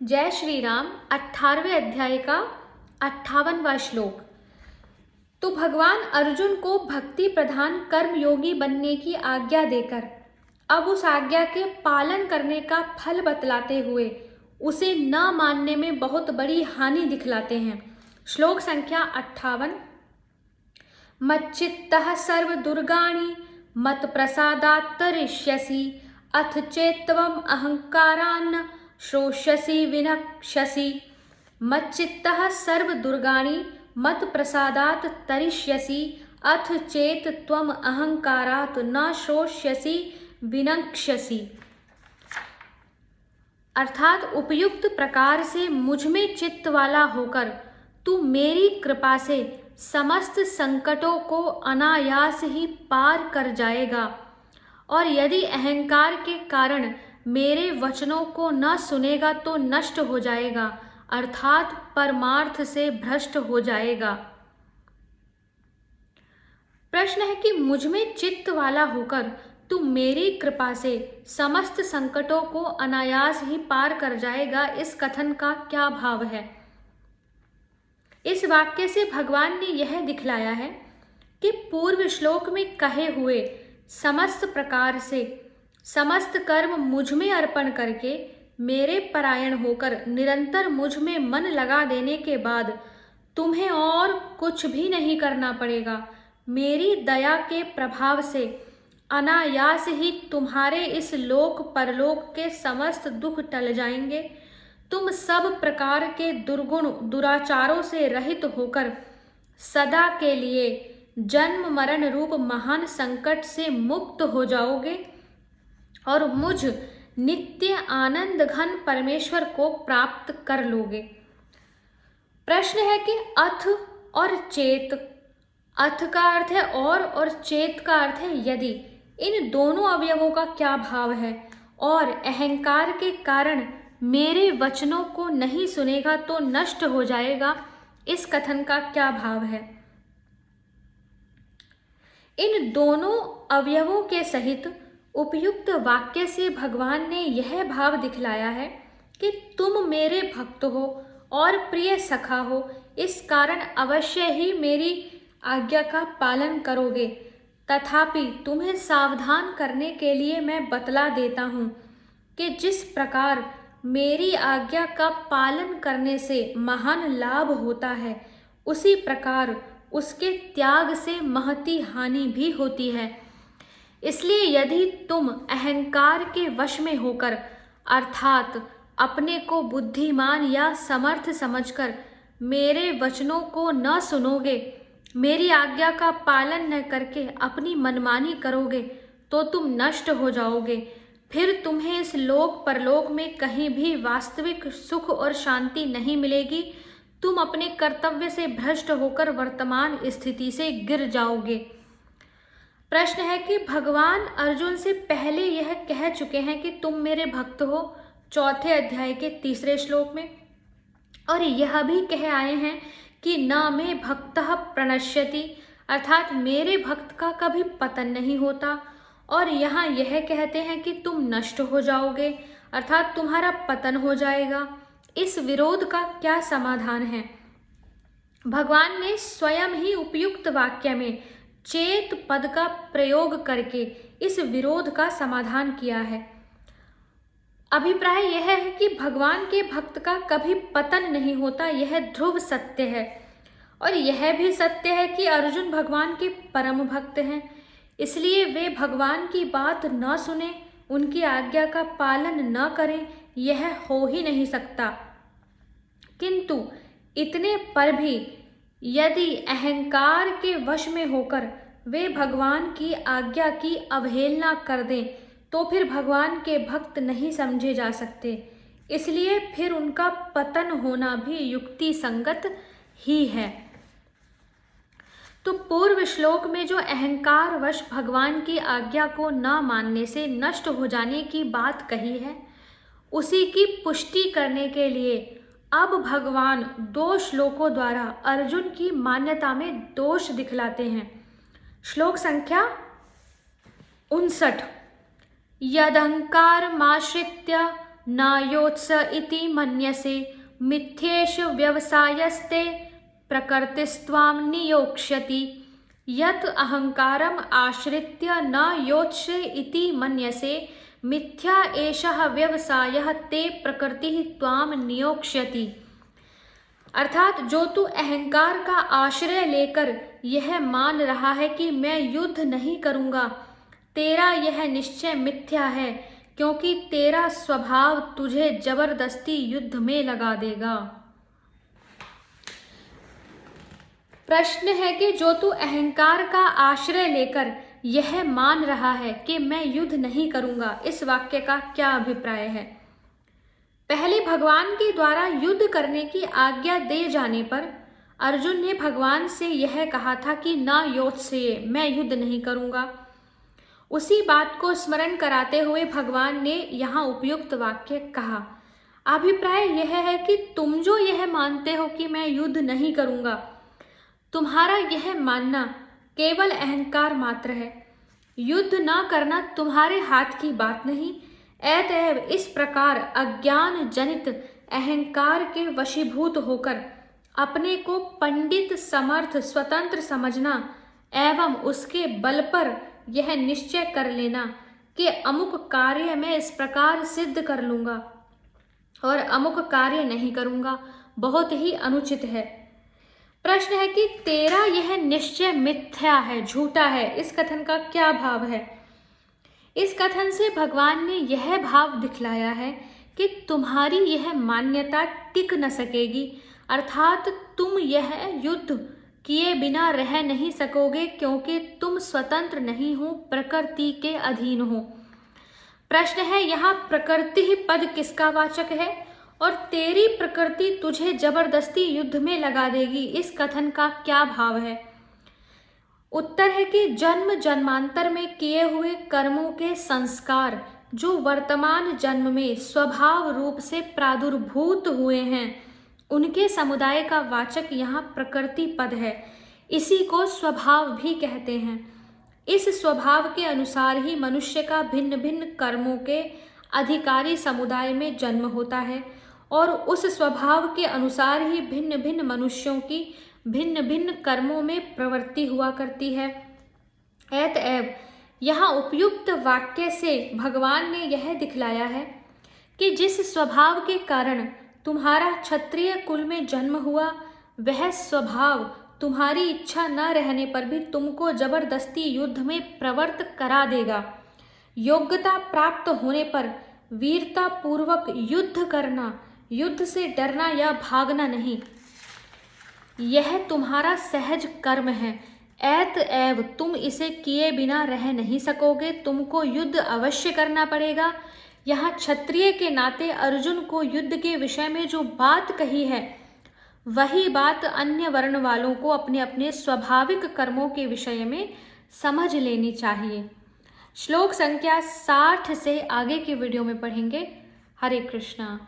जय श्री राम। 18वें अध्याय का 58वां श्लोक। तो भगवान अर्जुन को भक्ति प्रधान कर्मयोगी बनने की आज्ञा देकर अब उस आज्ञा के पालन करने का फल बतलाते हुए उसे न मानने में बहुत बड़ी हानि दिखलाते हैं। श्लोक संख्या 58। मच्चित्तः सर्व दुर्गाणि मत प्रसादात् तरिष्यसि अथ चेत्त्वम् अहंकारान्न श्रोष्यसि विनक्ष्यसि। मच्चित्तः सर्व दुर्गाणि मत प्रसादात् तरिष्यसि अथ चेत त्वम अहंकारात् न श्रोष्यसि विनक्ष्यसि। अर्थात उपयुक्त प्रकार से मुझ में चित्त वाला होकर तू मेरी कृपा से समस्त संकटों को अनायास ही पार कर जाएगा, और यदि अहंकार के कारण मेरे वचनों को न सुनेगा तो नष्ट हो जाएगा, अर्थात परमार्थ से भ्रष्ट हो जाएगा। प्रश्न है कि मुझ में चित्त वाला होकर तू मेरी कृपा से समस्त संकटों को अनायास ही पार कर जाएगा, इस कथन का क्या भाव है? इस वाक्य से भगवान ने यह दिखलाया है कि पूर्व श्लोक में कहे हुए समस्त प्रकार से समस्त कर्म मुझ में अर्पण करके मेरे परायण होकर निरंतर मुझ में मन लगा देने के बाद तुम्हें और कुछ भी नहीं करना पड़ेगा। मेरी दया के प्रभाव से अनायास ही तुम्हारे इस लोक परलोक के समस्त दुख टल जाएंगे। तुम सब प्रकार के दुर्गुण दुराचारों से रहित होकर सदा के लिए जन्म मरण रूप महान संकट से मुक्त हो जाओगे और मुझ नित्य आनंद घन परमेश्वर को प्राप्त कर लोगे। प्रश्न है कि अथ और चेत, अथ का अर्थ है और चेत का अर्थ है यदि। इन दोनों अवयवों का क्या भाव है? और अहंकार के कारण मेरे वचनों को नहीं सुनेगा तो नष्ट हो जाएगा, इस कथन का क्या भाव है? इन दोनों अवयवों के सहित उपयुक्त वाक्य से भगवान ने यह भाव दिखलाया है कि तुम मेरे भक्त हो और प्रिय सखा हो, इस कारण अवश्य ही मेरी आज्ञा का पालन करोगे। तथापि तुम्हें सावधान करने के लिए मैं बतला देता हूँ कि जिस प्रकार मेरी आज्ञा का पालन करने से महान लाभ होता है, उसी प्रकार उसके त्याग से महती हानि भी होती है। इसलिए यदि तुम अहंकार के वश में होकर अर्थात अपने को बुद्धिमान या समर्थ समझकर मेरे वचनों को न सुनोगे, मेरी आज्ञा का पालन न करके अपनी मनमानी करोगे, तो तुम नष्ट हो जाओगे। फिर तुम्हें इस लोक परलोक में कहीं भी वास्तविक सुख और शांति नहीं मिलेगी। तुम अपने कर्तव्य से भ्रष्ट होकर वर्तमान स्थिति से गिर जाओगे। प्रश्न है कि भगवान अर्जुन से पहले यह कह चुके हैं कि तुम मेरे भक्त हो, 4 अध्याय के 3 श्लोक में, और यह भी कह आए हैं कि न मे भक्तः प्रणश्यति, अर्थात मेरे भक्त का कभी पतन नहीं होता। और यहाँ यह कहते हैं कि तुम नष्ट हो जाओगे, अर्थात तुम्हारा पतन हो जाएगा। इस विरोध का क्या समाधान है? भगवान ने स्वयं ही उपयुक्त वाक्य में चेत पद का प्रयोग करके इस विरोध का समाधान किया है। अभिप्राय यह है कि भगवान के भक्त का कभी पतन नहीं होता, यह ध्रुव सत्य है। और यह भी सत्य है कि अर्जुन भगवान के परम भक्त हैं, इसलिए वे भगवान की बात न सुने, उनकी आज्ञा का पालन न करें, यह हो ही नहीं सकता। किंतु इतने पर भी यदि अहंकार के वश में होकर वे भगवान की आज्ञा की अवहेलना कर दें, तो फिर भगवान के भक्त नहीं समझे जा सकते। इसलिए फिर उनका पतन होना भी युक्ति संगत ही है। तो पूर्व श्लोक में जो अहंकार वश भगवान की आज्ञा को न मानने से नष्ट हो जाने की बात कही है, उसी की पुष्टि करने के लिए अब भगवान 2 श्लोकों द्वारा अर्जुन की मान्यता में दोष दिखलाते हैं। श्लोक संख्या 59। यदहंकारमाश्रित्य नायोत्स इति मन्यसे मिथ्येष व्यवसायस्ते प्रकृतिस्त्वां नियोक्ष्यति। यत् अहंकारम् आश्रित्य न योत्स्य इति मन्यसे मिथ्या एषः व्यवसायः ते प्रकृतिः त्वां नियोक्ष्यति। अर्थात जो तू अहंकार का आश्रय लेकर यह मान रहा है कि मैं युद्ध नहीं करूंगा, तेरा यह निश्चय मिथ्या है, क्योंकि तेरा स्वभाव तुझे जबरदस्ती युद्ध में लगा देगा। प्रश्न है कि जो तू अहंकार का आश्रय लेकर यह मान रहा है कि मैं युद्ध नहीं करूंगा, इस वाक्य का क्या अभिप्राय है? पहले भगवान के द्वारा युद्ध करने की आज्ञा दे जाने पर अर्जुन ने भगवान से यह कहा था कि ना योत्स्य, मैं युद्ध नहीं करूंगा। उसी बात को स्मरण कराते हुए भगवान ने यहाँ उपयुक्त वाक्य कहा। अभिप्राय यह है कि तुम जो यह मानते हो कि मैं युद्ध नहीं करूंगा, तुम्हारा यह मानना केवल अहंकार मात्र है। युद्ध ना करना तुम्हारे हाथ की बात नहीं। अतएव इस प्रकार अज्ञान जनित अहंकार के वशीभूत होकर अपने को पंडित, समर्थ, स्वतंत्र समझना एवं उसके बल पर यह निश्चय कर लेना कि अमुक कार्य मैं इस प्रकार सिद्ध कर लूंगा और अमुक कार्य नहीं करूंगा, बहुत ही अनुचित है। प्रश्न है कि तेरा यह निश्चय मिथ्या है, झूठा है, इस कथन का क्या भाव है? इस कथन से भगवान ने यह भाव दिखलाया है कि तुम्हारी यह मान्यता टिक न सकेगी, अर्थात तुम यह युद्ध किए बिना रह नहीं सकोगे, क्योंकि तुम स्वतंत्र नहीं हो, प्रकृति के अधीन हो। प्रश्न है यहाँ प्रकृति पद किसका वाचक है और तेरी प्रकृति तुझे जबरदस्ती युद्ध में लगा देगी, इस कथन का क्या भाव है? उत्तर है कि जन्म जन्मांतर में किए हुए कर्मों के संस्कार जो वर्तमान जन्म में स्वभाव रूप से प्रादुर्भूत हुए हैं, उनके समुदाय का वाचक यहाँ प्रकृति पद है। इसी को स्वभाव भी कहते हैं। इस स्वभाव के अनुसार ही मनुष्य का भिन्न भिन्न कर्मों के अधिकारी समुदाय में जन्म होता है और उस स्वभाव के अनुसार ही भिन्न भिन्न मनुष्यों की भिन्न भिन्न कर्मों में प्रवृत्ति हुआ करती है। अतएव यहाँ उपयुक्त वाक्य से भगवान ने यह दिखलाया है कि जिस स्वभाव के कारण तुम्हारा क्षत्रिय कुल में जन्म हुआ, वह स्वभाव तुम्हारी इच्छा न रहने पर भी तुमको जबरदस्ती युद्ध में प्रवृत्त करा देगा। योग्यता प्राप्त होने पर वीरता पूर्वक युद्ध करना, युद्ध से डरना या भागना नहीं, यह तुम्हारा सहज कर्म है। अतएव तुम इसे किए बिना रह नहीं सकोगे, तुमको युद्ध अवश्य करना पड़ेगा। यहाँ क्षत्रिय के नाते अर्जुन को युद्ध के विषय में जो बात कही है, वही बात अन्य वर्ण वालों को अपने अपने स्वाभाविक कर्मों के विषय में समझ लेनी चाहिए। श्लोक संख्या 60 से आगे के वीडियो में पढ़ेंगे। हरे कृष्णा।